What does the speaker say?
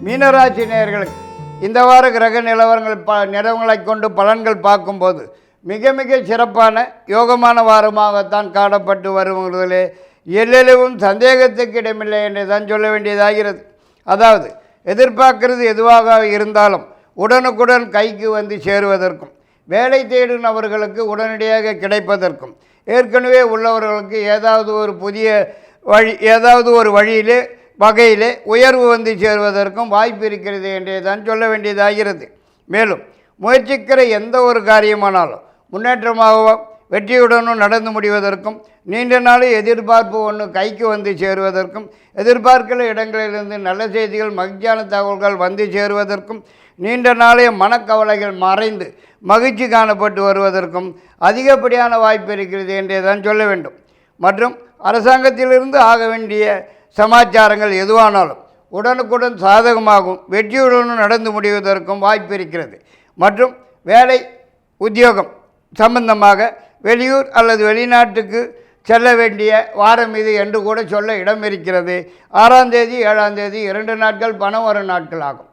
மீனராசி நேயர்களுக்கு இந்த வார கிரக நிலவரங்களை கொண்டு பலன்கள் பார்க்கும்போது மிக மிக சிறப்பான யோகமான வாரமாகத்தான் காணப்பட்டு வருவதிலே எல்லளவும் சந்தேகத்துக்கு இடமில்லை என்று தான் சொல்ல வேண்டியதாகிறது. அதாவது எதிர்பார்க்கிறது எதுவாக இருந்தாலும் உடனுக்குடன் கைக்கு வந்து சேருவதற்கும், வேலை தேடும் நபர்களுக்கு உடனடியாக கிடைப்பதற்கும், ஏற்கனவே உள்ளவர்களுக்கு ஏதாவது ஒரு வகையிலே உயர்வு வந்து சேருவதற்கும் வாய்ப்பு இருக்கிறது என்றே தான் சொல்ல வேண்டியதாகிறது. மேலும் முயற்சிக்கிற எந்த ஒரு காரியமானாலும் முன்னேற்றமாகவும் வெற்றியுடனும் நடந்து முடிவதற்கும், நீண்ட நாள் எதிர்பார்ப்பு ஒன்று கைக்கு வந்து சேருவதற்கும், எதிர்பார்க்கிற இடங்களிலிருந்து நல்ல செய்திகள் மகிழ்ச்சியான தகவல்கள் வந்து சேருவதற்கும், நீண்ட நாளைய மனக்கவலைகள் மறைந்து மகிழ்ச்சி காணப்பட்டு வருவதற்கும் அதிகப்படியான வாய்ப்பு இருக்கிறது என்றே தான் சொல்ல வேண்டும். மற்றும் அரசாங்கத்திலிருந்து ஆக வேண்டிய சமாச்சாரங்கள் எதுவானாலும் உடனுக்குடன் சாதகமாகவும் வெற்றியுடனும் நடந்து முடிவதற்கும் வாய்ப்பு இருக்கிறது. மற்றும் வேலை உத்தியோகம் சம்பந்தமாக வெளியூர் அல்லது வெளிநாட்டுக்கு செல்ல வேண்டிய வாரம் இது என்று கூட சொல்ல இடம் இருக்கிறது. 6ஆம் தேதி 7ஆம் தேதி 2 நாட்கள் பணம் வரும் நாட்கள் ஆகும்.